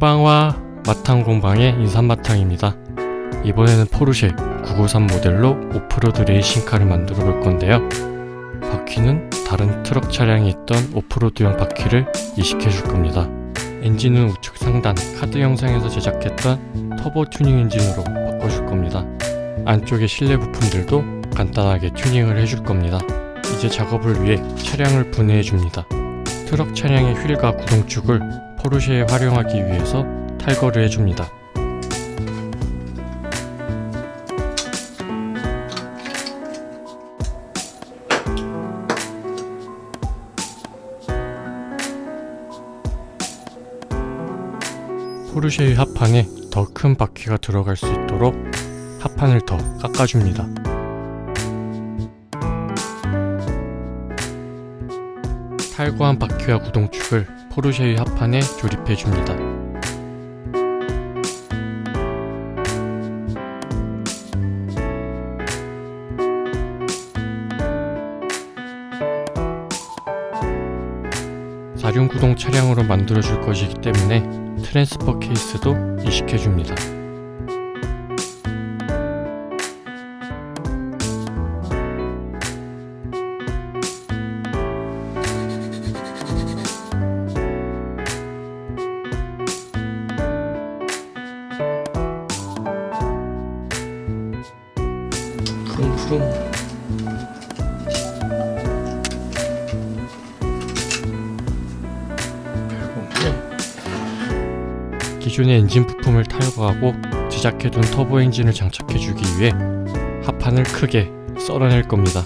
공방와 마탕 공방의 인삼마탕입니다. 이번에는 포르쉐 993 모델로 오프로드 레이싱카를 만들어 볼 건데요. 바퀴는 다른 트럭 차량에 있던 오프로드용 바퀴를 이식해 줄 겁니다. 엔진은 우측 상단 카드 영상에서 제작했던 터보 튜닝 엔진으로 바꿔줄 겁니다. 안쪽의 실내 부품들도 간단하게 튜닝을 해줄 겁니다. 이제 작업을 위해 차량을 분해해 줍니다. 트럭 차량의 휠과 구동축을 포르쉐에 활용하기 위해서 탈거를 해줍니다. 포르쉐의 하판에 더 큰 바퀴가 들어갈 수 있도록 하판을 더 깎아줍니다. 탈거한 바퀴와 구동축을 포르쉐의 하판에 조립해줍니다. 사륜구동 차량으로 만들어줄 것이기 때문에 트랜스퍼 케이스도 이식해줍니다. 푸릉푸릉. 기존의 엔진 부품을 탈거하고 제작해둔 터보 엔진을 장착해주기 위해 하판을 크게 썰어낼 겁니다.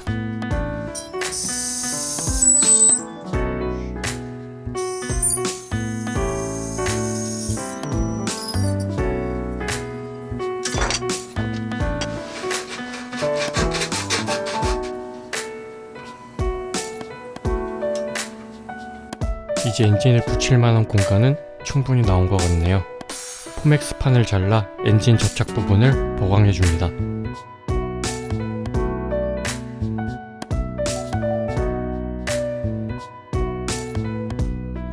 이제 엔진을 붙일 만한 공간은 충분히 나온 것 같네요. 포맥스판을 잘라 엔진 접착 부분을 보강해줍니다.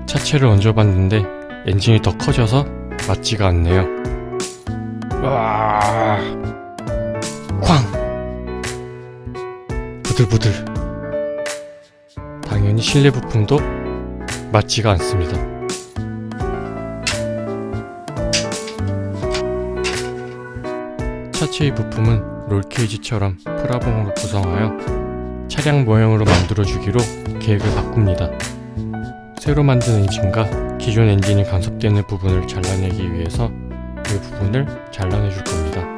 차체를 얹어봤는데 엔진이 더 커져서 맞지가 않네요. 와, 쾅! 부들부들. 당연히 실내 부품도 맞지가 않습니다. 차체의 부품은 롤케이지처럼 프라봉으로 구성하여 차량 모형으로 만들어주기로 계획을 바꿉니다. 새로 만든 엔진과 기존 엔진이 간섭되는 부분을 잘라내기 위해서 이 부분을 잘라내줄 겁니다.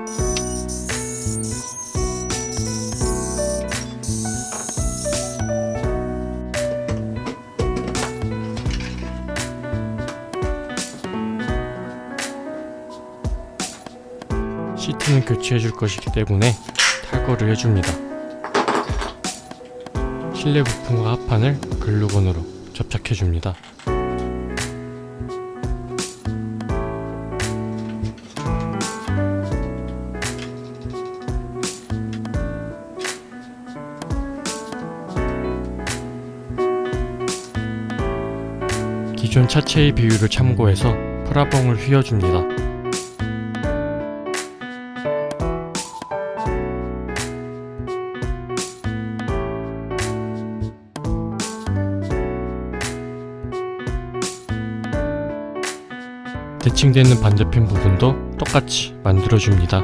시트는 교체해줄 것이기 때문에 탈거를 해줍니다. 실내 부품과 하판을 글루건으로 접착해줍니다. 기존 차체의 비율을 참고해서 프라봉을 휘어줍니다. 대칭되는 반대편 부분도 똑같이 만들어줍니다.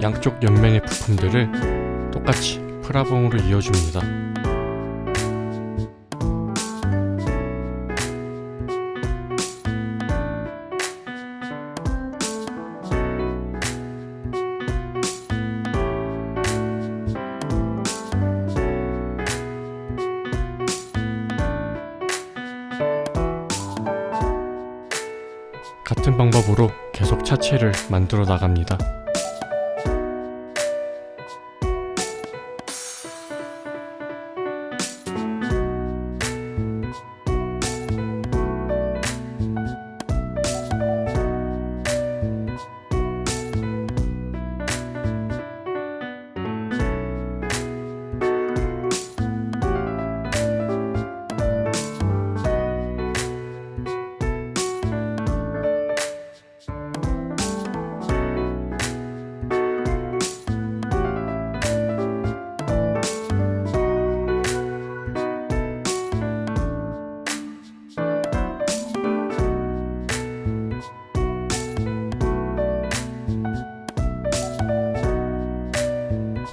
양쪽 옆면의 부품들을 똑같이 프라봉으로 이어줍니다. 같은 방법으로 계속 차체를 만들어 나갑니다.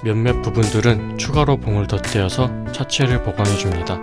몇몇 부분들은 추가로 봉을 덧대어서 차체를 보강해줍니다.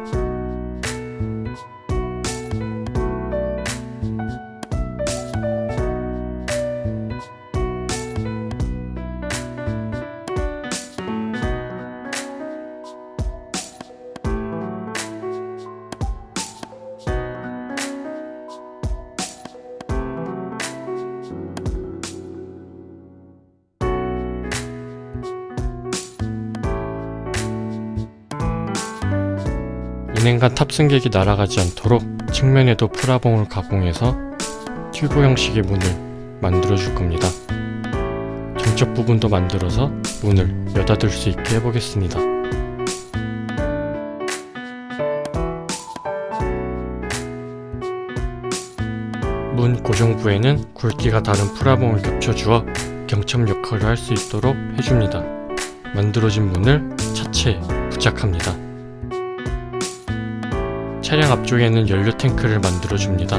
운행간 탑승객이 날아가지 않도록 측면에도 프라봉을 가공해서 튜브 형식의 문을 만들어줄 겁니다. 정적 부분도 만들어서 문을 여닫을 수 있게 해보겠습니다. 문 고정부에는 굵기가 다른 프라봉을 겹쳐주어 경첩 역할을 할 수 있도록 해줍니다. 만들어진 문을 차체에 부착합니다. 차량 앞쪽에는 연료 탱크를 만들어줍니다.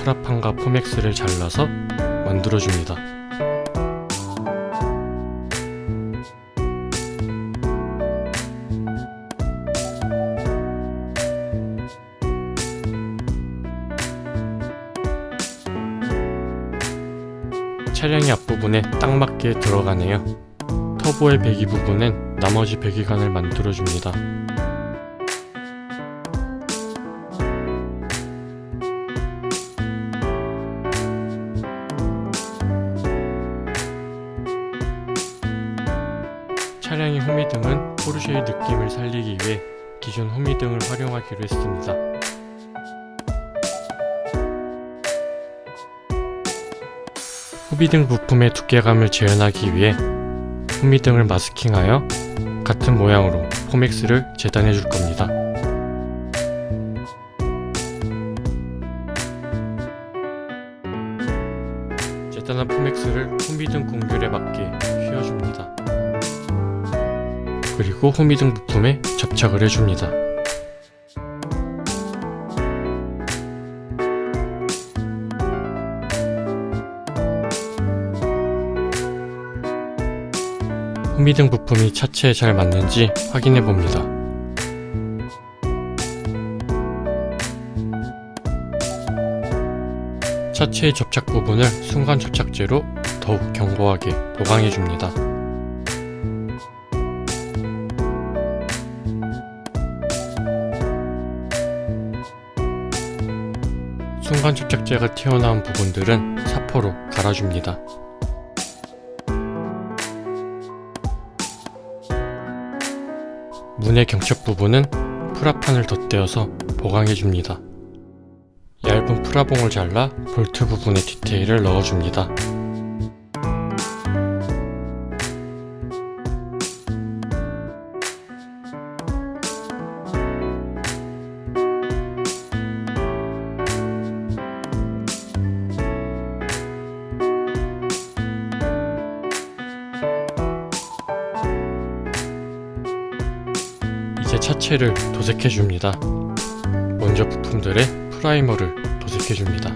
프라판과 포맥스를 잘라서 만들어줍니다. 차량의 앞부분에 딱 맞게 들어가네요. 터보의 배기 부분엔 나머지 배기관을 만들어줍니다. 차량의 후미등은 포르쉐의 느낌을 살리기 위해 기존 후미등을 활용하기로 했습니다. 후미등 부품의 두께감을 재현하기 위해 후미등을 마스킹하여 같은 모양으로 포맥스를 재단해 줄 겁니다. 재단한 포맥스를 후미등 공률에 맞게 휘어줍니다. 그리고 후미등 부품에 접착을 해줍니다. 후미등 부품이 차체에 잘 맞는지 확인해 봅니다. 차체의 접착 부분을 순간 접착제로 더욱 견고하게 보강해 줍니다. 순간 접착제가 튀어나온 부분들은 사포로 갈아줍니다. 문의 경첩 부분은 프라판을 덧대어서 보강해줍니다. 얇은 프라봉을 잘라 볼트 부분에 디테일을 넣어줍니다. 이제 차체를 도색해줍니다. 먼저 부품들에 프라이머를 도색해줍니다.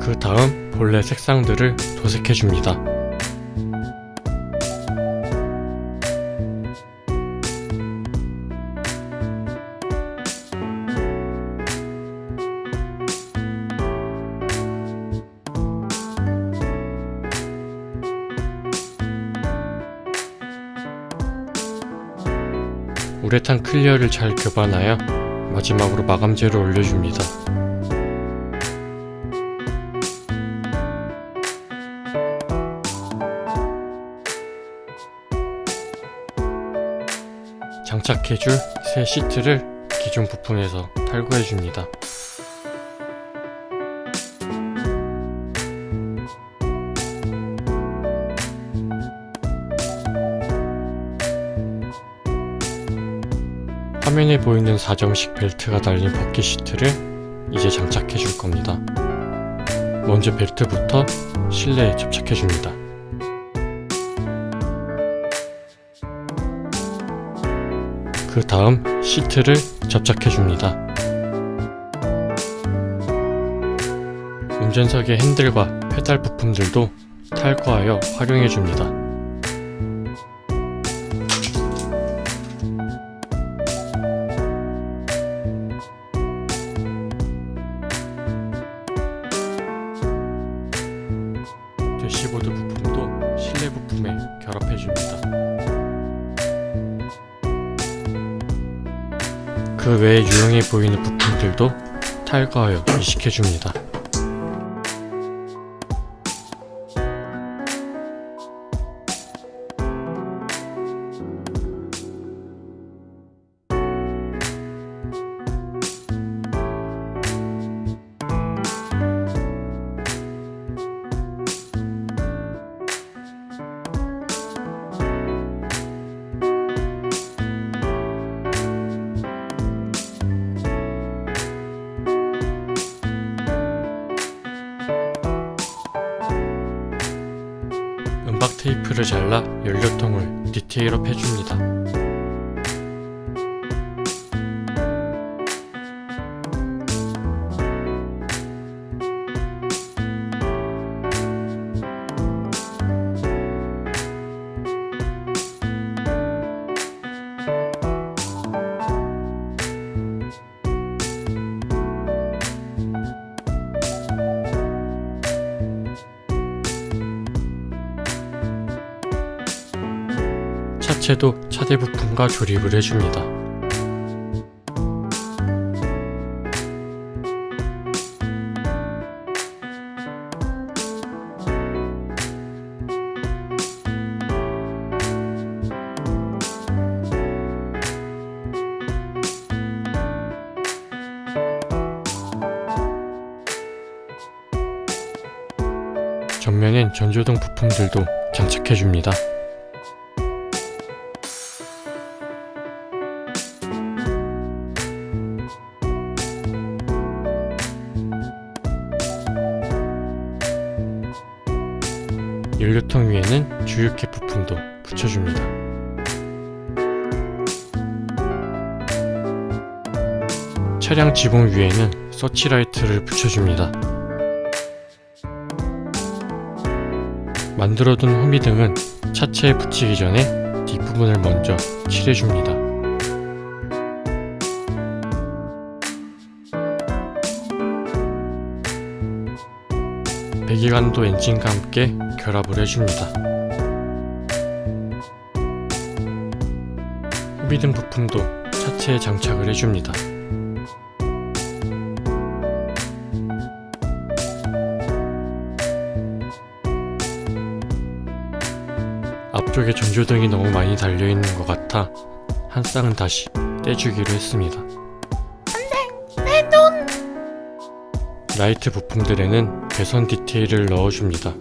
그 다음 본래 색상들을 도색해줍니다. 우레탄 클리어를 잘 교반하여 마지막으로 마감재를 올려줍니다. 장착해줄 새 시트를 기존 부품에서 탈거해줍니다. 화면에 보이는 4점식 벨트가 달린 버킷 시트를 이제 장착해 줄 겁니다. 먼저 벨트부터 실내에 접착해 줍니다. 그 다음 시트를 접착해줍니다. 운전석의 핸들과 페달 부품들도 탈거하여 활용해줍니다. 대시보드 부품도 실내 부품에 결합해줍니다. 그 외에 유용해 보이는 부품들도 탈거하여 이식해줍니다. 은박 테이프를 잘라 연료통을 디테일업 해줍니다. 차체도 차대 부품과 조립을 해줍니다. 전면엔 전조등 부품들도 장착해줍니다. 연료통 위에는 주유캡 부품도 붙여줍니다. 차량 지붕 위에는 서치라이트를 붙여줍니다. 만들어둔 호미등은 차체에 붙이기 전에 뒷부분을 먼저 칠해줍니다. 배기관도 엔진과 함께 결합을 해줍니다. 호미등 부품도 차체에 장착을 해줍니다. 앞쪽에 전조등이 너무 많이 달려있는 것 같아 한 쌍은 다시 떼주기로 했습니다. 안돼, 내 눈! 라이트 부품들에는 배선 디테일을 넣어줍니다.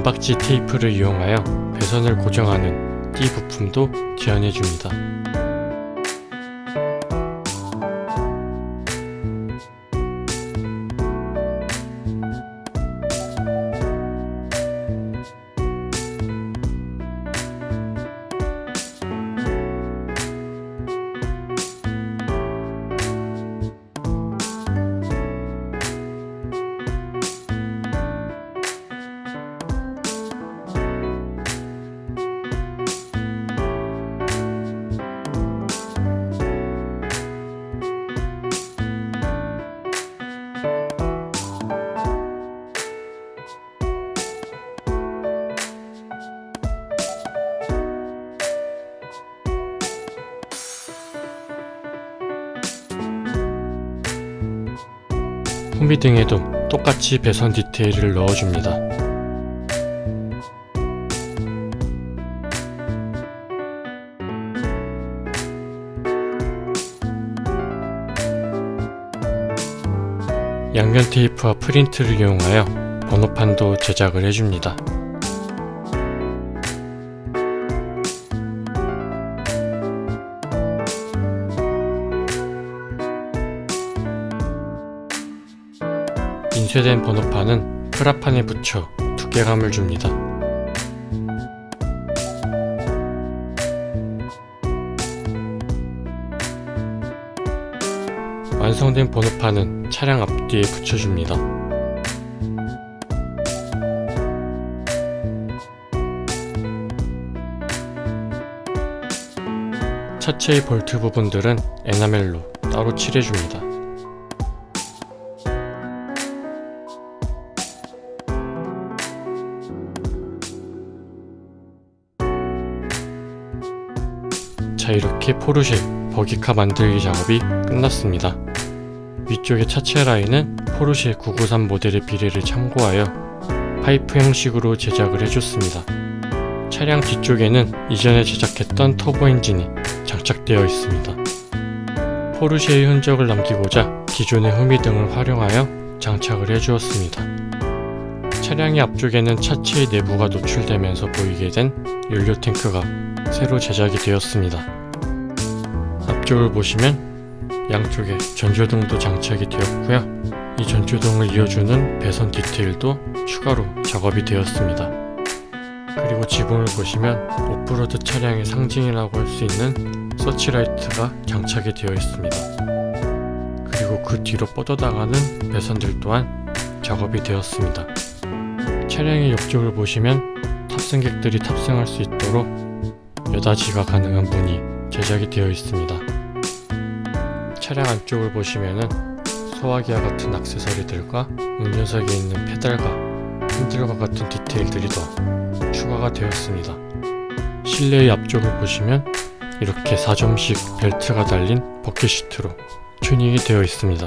은박지 테이프를 이용하여 배선을 고정하는 띠 부품도 제안해줍니다. 호미등에도 똑같이 배선 디테일을 넣어줍니다. 양면 테이프와 프린트를 이용하여 번호판도 제작을 해줍니다. 인쇄된 번호판은 프라판에 붙여 두께감을 줍니다. 완성된 번호판은 차량 앞뒤에 붙여줍니다. 차체의 볼트 부분들은 에나멜로 따로 칠해줍니다. 자, 이렇게 포르쉐 버기카 만들기 작업이 끝났습니다. 위쪽의 차체 라인은 포르쉐 993 모델의 비례를 참고하여 파이프 형식으로 제작을 해줬습니다. 차량 뒤쪽에는 이전에 제작했던 터보 엔진이 장착되어 있습니다. 포르쉐의 흔적을 남기고자 기존의 후미등을 활용하여 장착을 해주었습니다. 차량의 앞쪽에는 차체의 내부가 노출되면서 보이게 된 연료 탱크가 새로 제작이 되었습니다. 앞쪽을 보시면 양쪽에 전조등도 장착이 되었고요. 이 전조등을 이어주는 배선 디테일도 추가로 작업이 되었습니다. 그리고 지붕을 보시면 오프로드 차량의 상징이라고 할 수 있는 서치라이트가 장착이 되어 있습니다. 그리고 그 뒤로 뻗어나가는 배선들 또한 작업이 되었습니다. 차량의 옆쪽을 보시면 탑승객들이 탑승할 수 있도록 여닫이가 가능한 문이 제작이 되어 있습니다. 차량 안쪽을 보시면은 소화기와 같은 액세서리들과 운전석에 있는 페달과 핸들과 같은 디테일들이 더 추가가 되었습니다. 실내의 앞쪽을 보시면 이렇게 4점씩 벨트가 달린 버킷 시트로 튜닝이 되어 있습니다.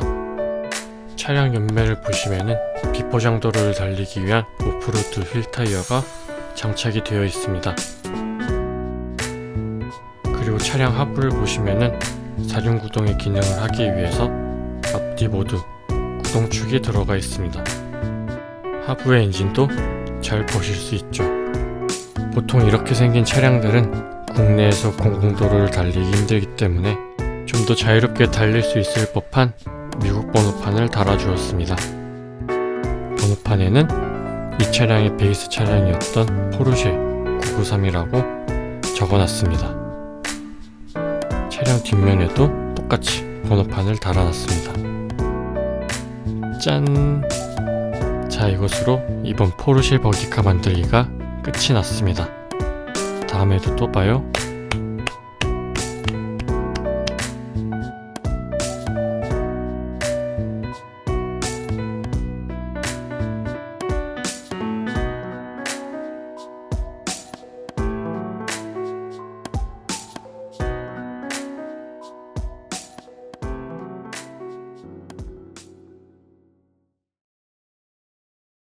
차량 옆면을 보시면은 비포장 도로를 달리기 위한 오프로드 휠 타이어가 장착이 되어 있습니다. 그리고 차량 하부를 보시면은 사륜 구동의 기능을 하기 위해서 앞뒤 모두 구동축이 들어가 있습니다. 하부의 엔진도 잘 보실 수 있죠. 보통 이렇게 생긴 차량들은 국내에서 공공도로를 달리기 힘들기 때문에 좀 더 자유롭게 달릴 수 있을 법한 미국 번호판을 달아주었습니다. 번호판에는 이 차량의 베이스 차량이었던 포르쉐 993이라고 적어놨습니다. 차량 뒷면에도 똑같이 번호판을 달아놨습니다. 짠! 자, 이것으로 이번 포르쉐 버기카 만들기가 끝이 났습니다. 다음에도 또 봐요.